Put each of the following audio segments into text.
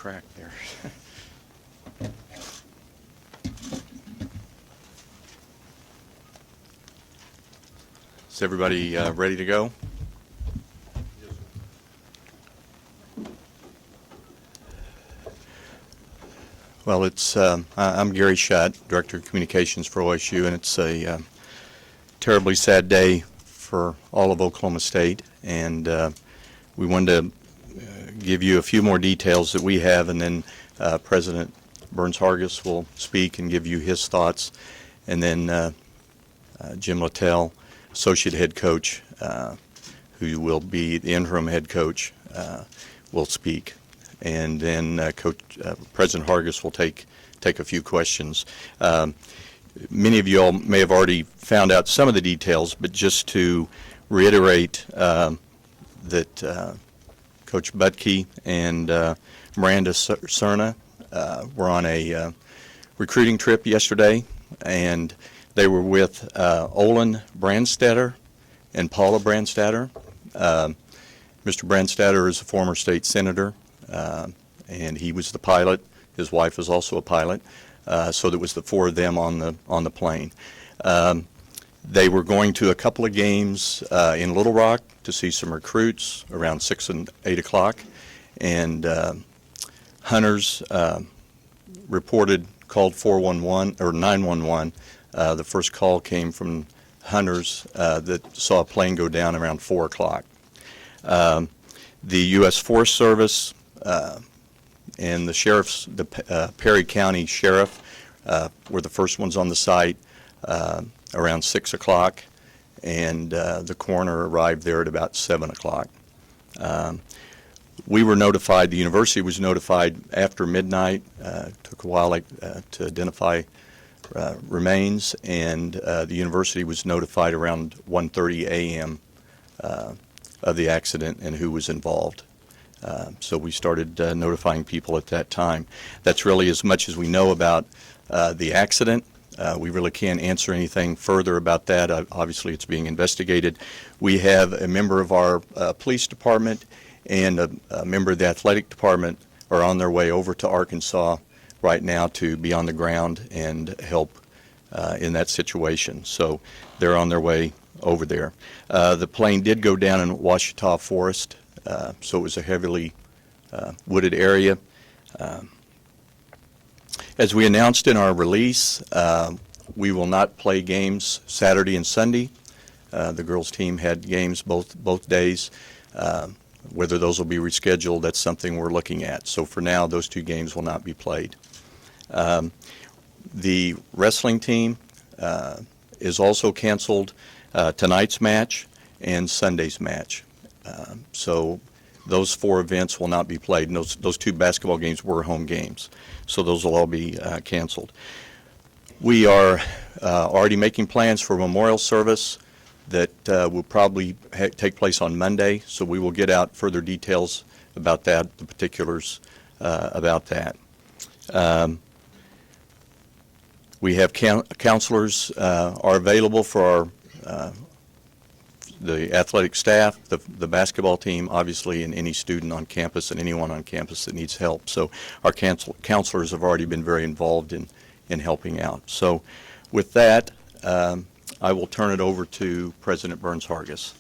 crack there. Is everybody ready to go? Well, I'm Gary Shutt, Director of Communications for OSU, and it's a terribly sad day for all of Oklahoma State, and we wanted to give you a few more details that we have, and then President Burns Hargis will speak and give you his thoughts, and then Jim Littell, Associate Head Coach, who will be the interim head coach, will speak. And then President Hargis will take a few questions. Many of you all may have already found out some of the details, but just to reiterate that Coach Budke and Miranda Serna were on a recruiting trip yesterday, and they were with Olin Brandstatter and Paula Brandstatter. Mr. Brandstatter is a former state senator, and he was the pilot. His wife was also a pilot, so there was the four of them on the plane. They were going to a couple of games in Little Rock to see some recruits around 6 and 8 o'clock, and hunters called 411 or 911. The first call came from hunters that saw a plane go down around 4 o'clock. The U.S. Forest Service and the Perry County Sheriff were the first ones on the site around 6 o'clock, and the coroner arrived there at about 7 o'clock. We were notified, the university was notified after midnight. Took a while to identify remains, and the university was notified around 1:30 a.m. Of the accident and who was involved. So we started notifying people at that time. That's really as much as we know about the accident. We really can't answer anything further about that. Obviously, it's being investigated. We have a member of our police department and a member of the athletic department are on their way over to Arkansas right now to be on the ground and help in that situation. So they're on their way over there. The plane did go down in Ouachita Forest, so it was a heavily wooded area. As we announced in our release, we will not play games Saturday and Sunday. The girls' team had games both days. Whether those will be rescheduled, that's something we're looking at. So for now, those two games will not be played. The wrestling team is also canceled tonight's match and Sunday's match. So those four events will not be played. And those two basketball games were home games. So those will all be canceled. We are already making plans for a memorial service that will probably take place on Monday. So we will get out further details about that, the particulars about that. We have counselors are available for the athletic staff, the basketball team, obviously, and any student on campus and anyone on campus that needs help. So our counselors have already been very involved in helping out. So with that, I will turn it over to President Burns Hargis.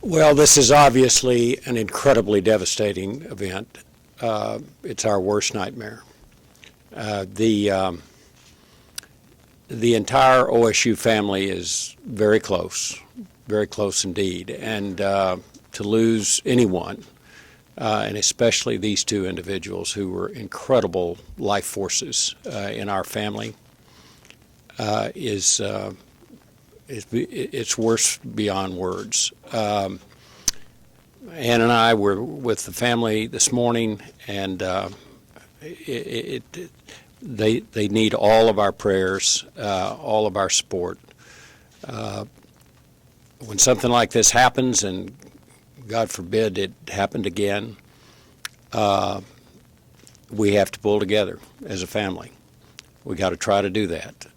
Well, this is obviously an incredibly devastating event. It's our worst nightmare. The entire OSU family is very close indeed, and to lose anyone, and especially these two individuals who were incredible life forces in our family, it's worse beyond words. Ann and I were with the family this morning, and they need all of our prayers, all of our support. When something like this happens, and God forbid it happened again, we have to pull together as a family. We got to try to do that.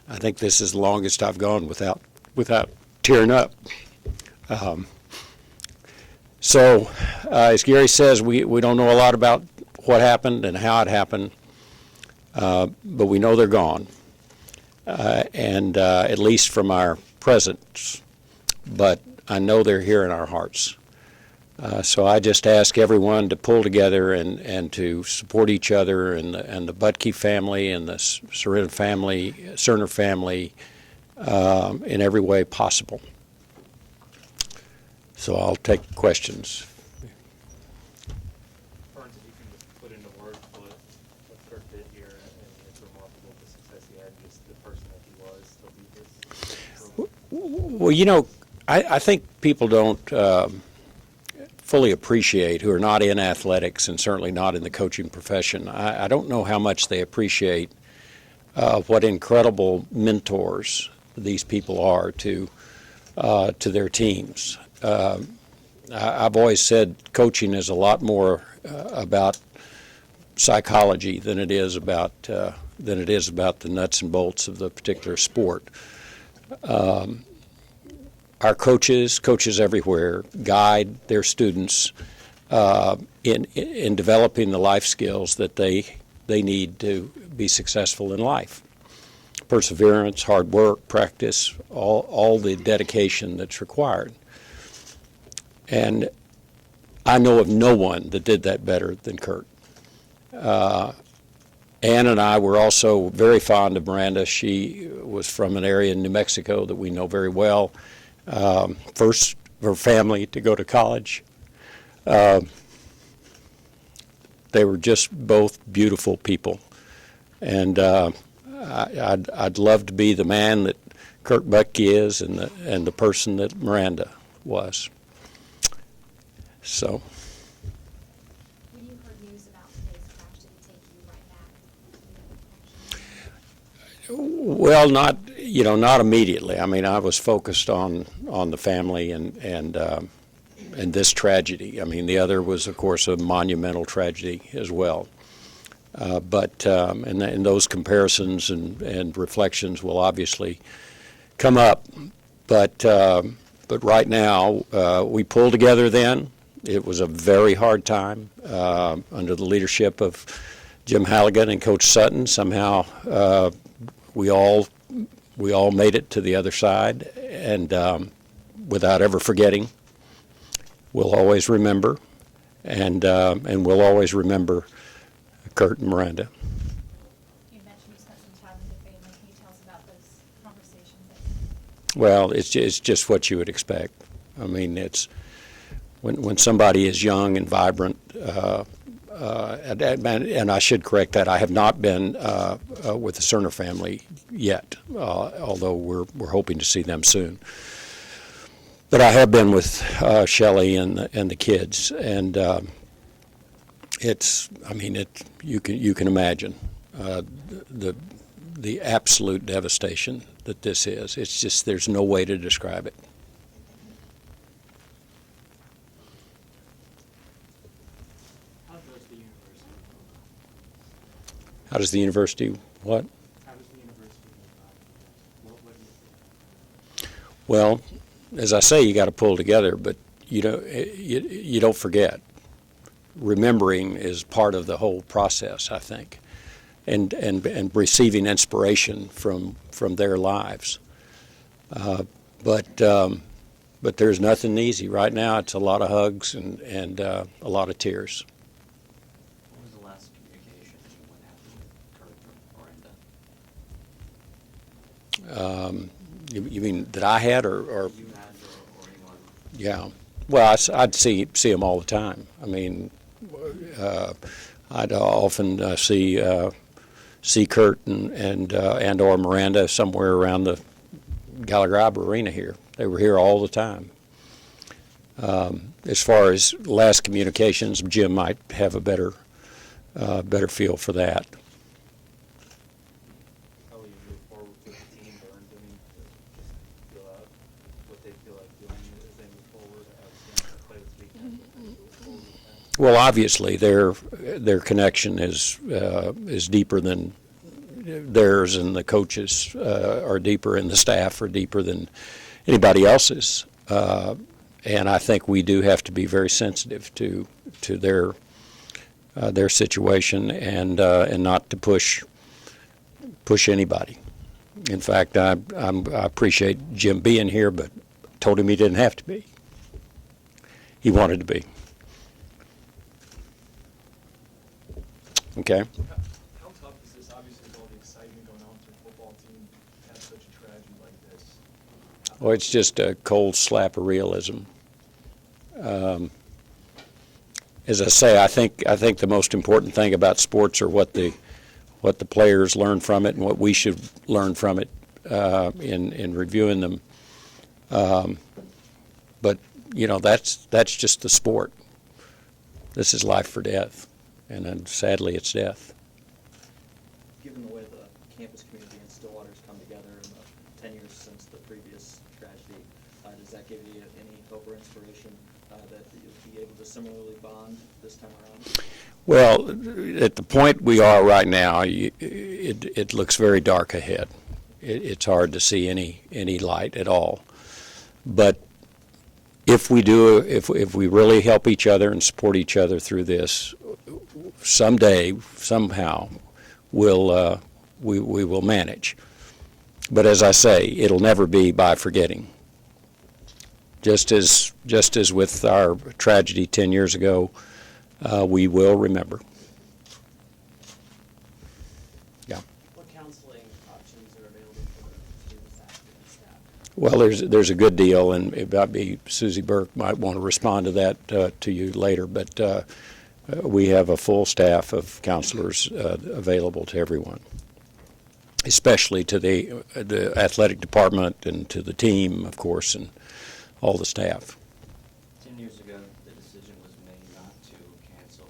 I think this is the longest I've gone without tearing up. So, as Gary says, we don't know a lot about what happened and how it happened, but we know they're gone, and at least from our presence. But I know they're here in our hearts. So I just ask everyone to pull together and to support each other, and the Budke family and the Serna family in every way possible. So I'll take questions. Burns, if you can just put into words what Kurt did here, and it's remarkable the success he had, just the person that he was to lead this. Well, you know, I think people don't fully appreciate, who are not in athletics and certainly not in the coaching profession, I don't know how much they appreciate what incredible mentors these people are to their teams. I've always said coaching is a lot more about psychology than it is about the nuts and bolts of the particular sport. Our coaches everywhere guide their students in developing the life skills that they need to be successful in life. Perseverance, hard work, practice, all the dedication that's required. And I know of no one that did that better than Kurt. Ann and I were also very fond of Miranda. She was from an area in New Mexico that we know very well. First, her family to go to college. They were just both beautiful people. And I'd love to be the man that Kurt Budke is and the person that Miranda was. So. When you heard news about today's crash, did it take you right back? Well, not immediately. I mean, I was focused on the family and this tragedy. I mean, the other was, of course, a monumental tragedy as well. But those comparisons and reflections will obviously come up. But right now, we pulled together then. It was a very hard time under the leadership of Jim Halligan and Coach Sutton. Somehow, we all made it to the other side, and without ever forgetting, we'll always remember, and we'll always remember Kurt and Miranda. You mentioned you spent some time with the family. Can you tell us about those conversations? Well, it's just what you would expect. I mean, it's when somebody is young and vibrant. And I should correct that. I have not been with the Serna family yet, although we're hoping to see them soon. But I have been with Shelley and the kids, and you can imagine the absolute devastation that this is. It's just there's no way to describe it. How does the university? How does the university what? How does the university? What do you think? Well, as I say, you got to pull together, but you don't forget. Remembering is part of the whole process, I think, and receiving inspiration from their lives. But there's nothing easy right now. It's a lot of hugs and a lot of tears. What was the last communication and what happened with Kurt or Miranda? You mean that I had, or You had or anyone? yeah? Well, I'd see them all the time. I mean, I'd often see Kurt and or Miranda somewhere around the Gallagher Arena here. They were here all the time. As far as last communications, Jim might have a better feel for that. How will you move forward with the team, Burns? I mean, just feel out what they feel like doing as they move forward. Obviously, not play this weekend, but move forward with that. Well, obviously, their connection is deeper than theirs, and the coaches are deeper, and the staff are deeper than anybody else's. And I think we do have to be very sensitive to their situation and not to push anybody. In fact, I appreciate Jim being here, but told him he didn't have to be. He wanted to be. Okay. How tough is this? Obviously, with all the excitement going on for the football team, to have such a tragedy like this. Well, it's just a cold slap of realism. As I say, I think the most important thing about sports are what the players learn from it and what we should learn from it in reviewing them. But you know, that's just the sport. This is life or death, and then sadly, it's death. Given the way the campus community and Stillwater's come together in the 10 years since the previous tragedy, does that give you any hope or inspiration that you'll be able to similarly bond this time around? Well, at the point we are right now, it looks very dark ahead. It's hard to see any light at all. But if we really help each other and support each other through this, someday, somehow, we will manage. But as I say, it'll never be by forgetting. Just as with our tragedy 10 years ago, we will remember. Yeah. What counseling options are available for students, faculty, and staff? Well, there's a good deal, and maybe Susie Burke might want to respond to that to you later. But we have a full staff of counselors available to everyone, especially to the athletic department and to the team, of course, and all the staff. 10 years ago, the decision was made not to cancel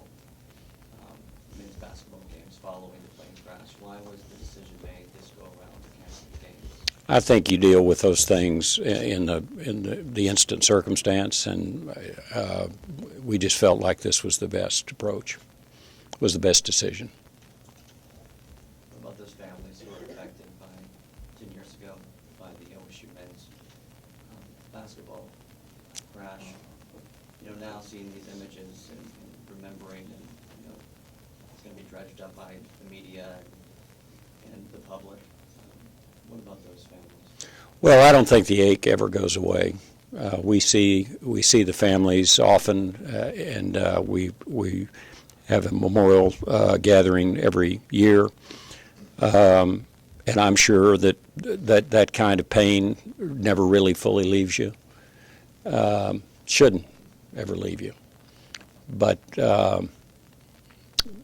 men's basketball games following the plane crash. Why was the decision made this go around to cancel the games? I think you deal with those things in the instant circumstance, and we just felt like this was the best approach, was the best decision. What about those families who were affected by 10 years ago by the OSU men's basketball crash? You know, now seeing these images and remembering, and you know, it's going to be dredged up by the media and the public. What about those families? Well, I don't think the ache ever goes away. We see the families often, and we have a memorial gathering every year, and I'm sure that kind of pain never really fully leaves you. Shouldn't ever leave you, but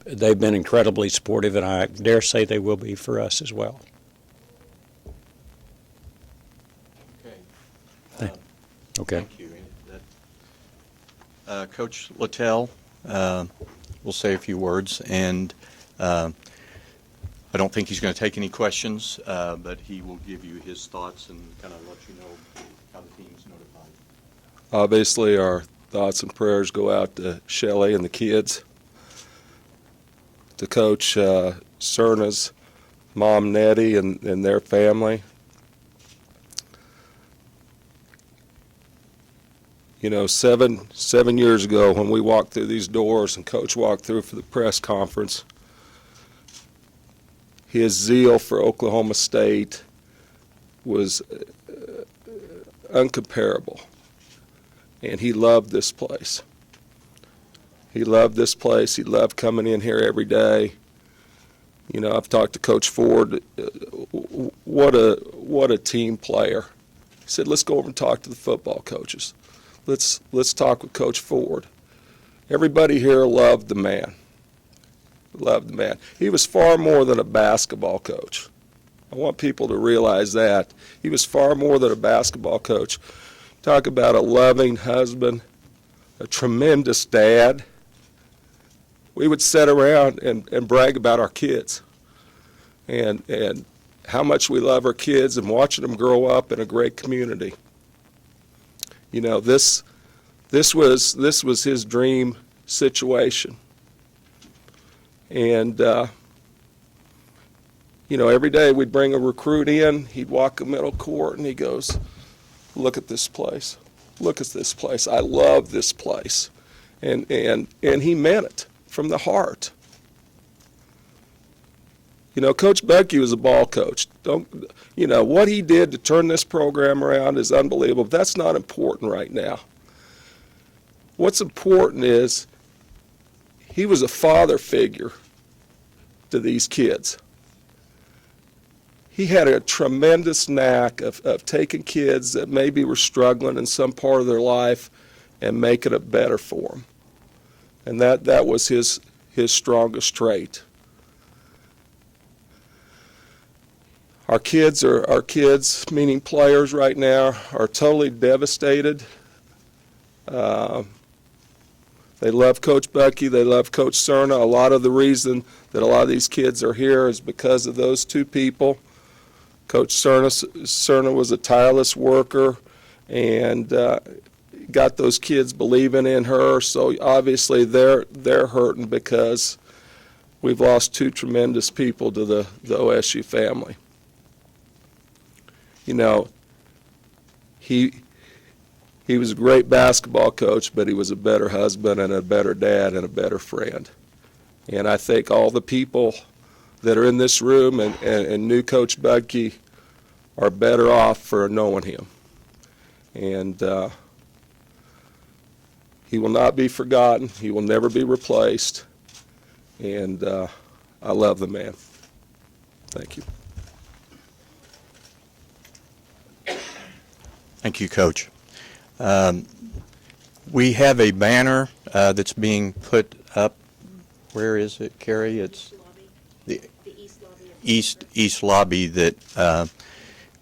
they've been incredibly supportive, and I dare say they will be for us as well. Okay. Thank you. Coach Littell will say a few words, and I don't think he's going to take any questions, but he will give you his thoughts and kind of let you know how the team's notified. Obviously, our thoughts and prayers go out to Shelley and the kids, to Coach Serna's mom, Nettie, and their family. You know, seven years ago when we walked through these doors and Coach walked through for the press conference, his zeal for Oklahoma State was uncomparable. And he loved this place. He loved this place. He loved coming in here every day. You know, I've talked to Coach Ford. What a team player. He said, let's go over and talk to the football coaches. Let's talk with Coach Ford. Everybody here loved the man. Loved the man. He was far more than a basketball coach. I want people to realize that. He was far more than a basketball coach. Talk about a loving husband, a tremendous dad. We would sit around and brag about our kids and how much we love our kids and watching them grow up in a great community. You know, this was his dream situation. And, you know, every day we'd bring a recruit in, he'd walk the middle court, and he goes, look at this place. look at this place. I love this place. And he meant it from the heart. You know, Coach Budke was a ball coach. What he did to turn this program around is unbelievable. That's not important right now. What's important is he was a father figure to these kids. He had a tremendous knack of taking kids that maybe were struggling in some part of their life and making it better for them. And that was his strongest trait. Our kids, meaning players right now, are totally devastated. They love Coach Budke. They love Coach Serna. A lot of the reason that a lot of these kids are here is because of those two people. Coach Serna was a tireless worker and got those kids believing in her. So obviously they're hurting because we've lost two tremendous people to the OSU family. You know, he was a great basketball coach, but he was a better husband and a better dad and a better friend. And I think all the people that are in this room and knew Coach Budke are better off for knowing him. And he will not be forgotten. He will never be replaced. And I love the man. Thank you. Thank you, Coach. We have a banner that's being put up. Where is it, Carrie? It's the east lobby. east lobby that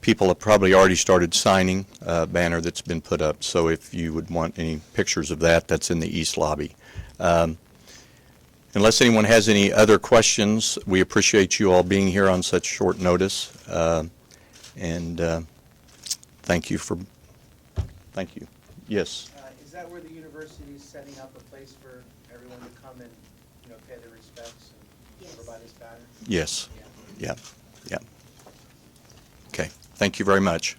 people have probably already started signing, a banner that's been put up. So if you would want any pictures of that, that's in the east lobby. Unless anyone has any other questions, we appreciate you all being here on such short notice. Thank you. Yes. Is that where the university is setting up a place for everyone to come and, pay their respects and Yes. provide this banner? Yes. Yeah. Yeah. Okay. Thank you very much.